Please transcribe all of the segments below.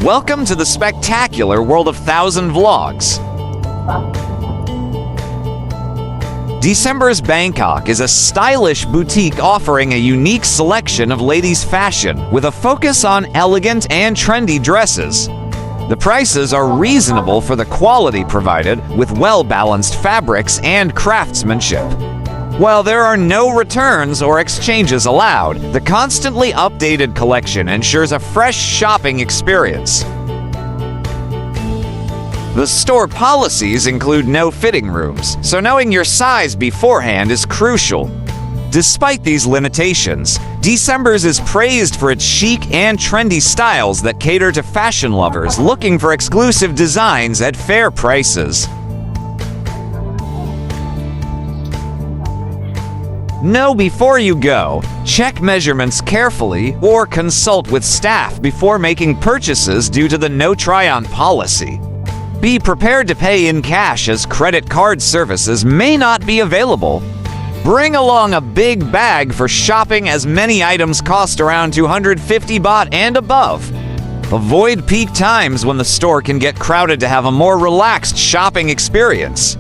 Welcome to the spectacular world of 1,000 Vlogs. December's Bangkok is a stylish boutique offering a unique selection of ladies' fashion with a focus on elegant and trendy dresses. The prices are reasonable for the quality provided with well-balanced fabrics and craftsmanship. While there are no returns or exchanges allowed, the constantly updated collection ensures a fresh shopping experience. The store policies include no fitting rooms, so knowing your size beforehand is crucial. Despite these limitations, December's is praised for its chic and trendy styles that cater to fashion lovers looking for exclusive designs at fair prices. Know before you go, check measurements carefully, or consult with staff before making purchases due to the no try-on policy. Be prepared to pay in cash as credit card services may not be available. Bring along a big bag for shopping as many items cost around 250 baht and above. Avoid peak times when the store can get crowded to have a more relaxed shopping experience.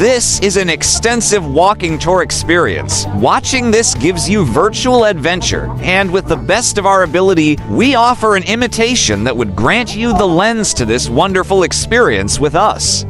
This is an extensive walking tour experience. Watching this gives you virtual adventure, and with the best of our ability, we offer an imitation that would grant you the lens to this wonderful experience with us.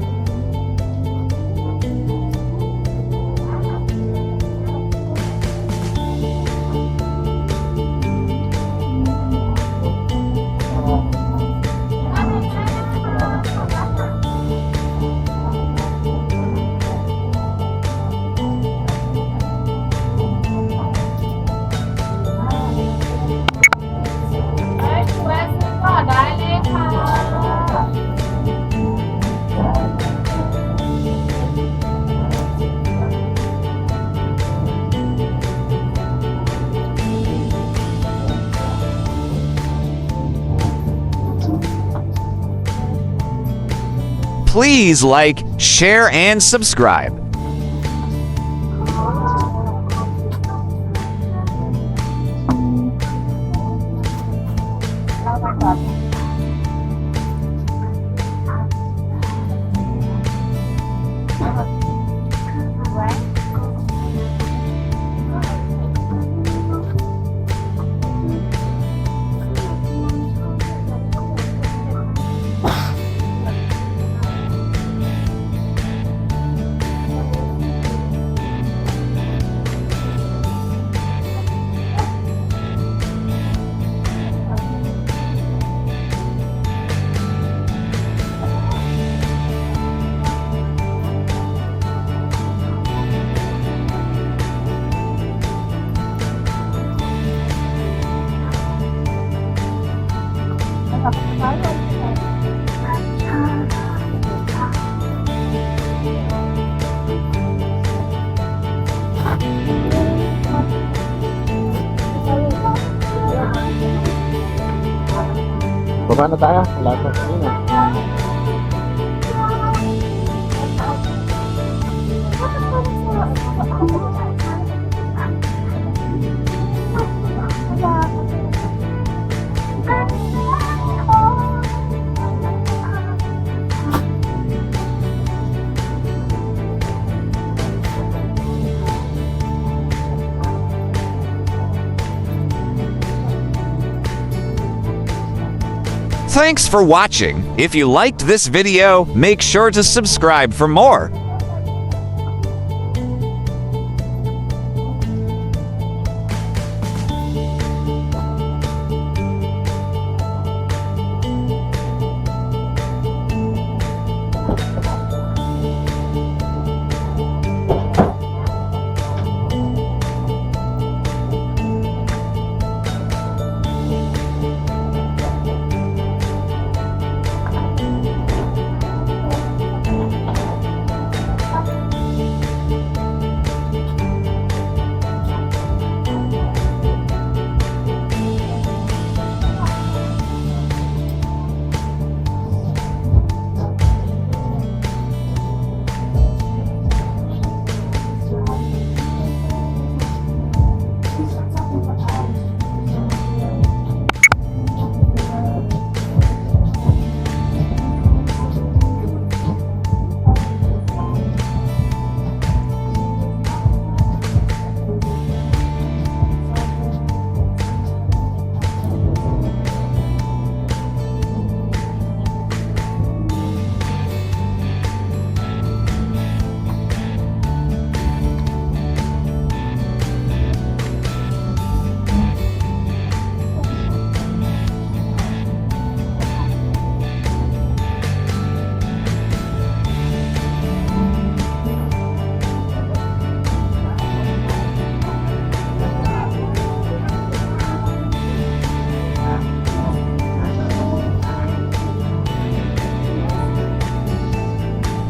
Please like, share, and subscribe. Baba na tayo, lahat ng kanina. Thanks for watching. If you liked this video, make sure to subscribe for more.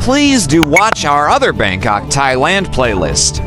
Please do watch our other Bangkok, Thailand playlist.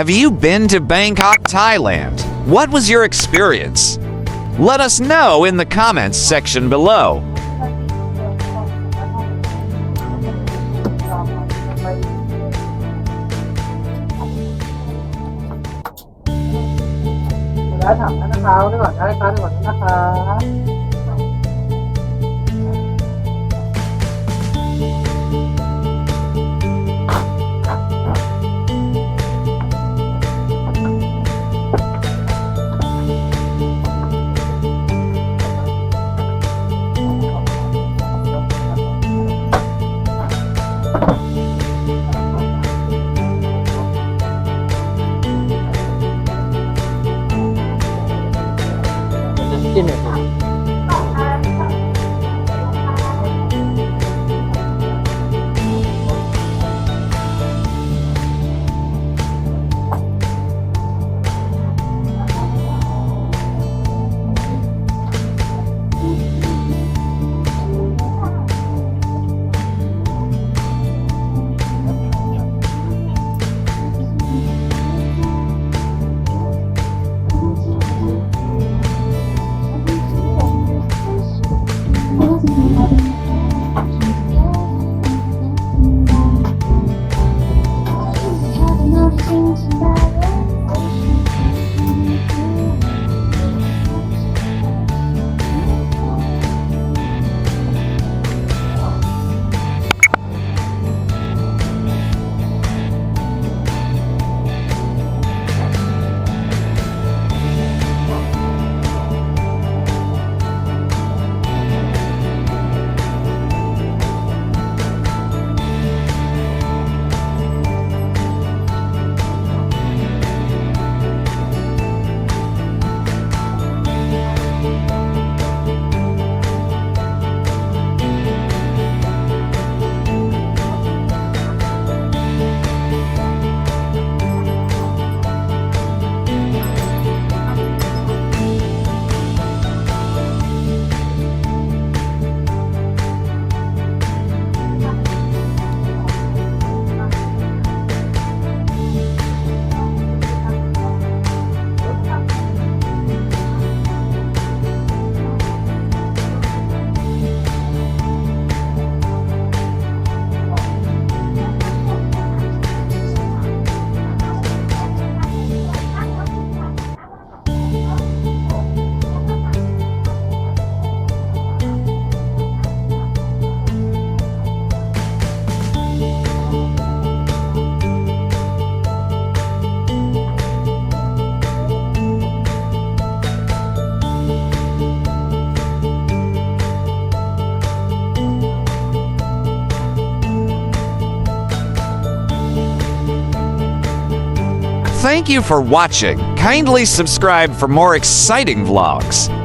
Have you been to Bangkok, Thailand? What was your experience? Let us know in the comments section below. Thank you for watching. Kindly subscribe for more exciting vlogs.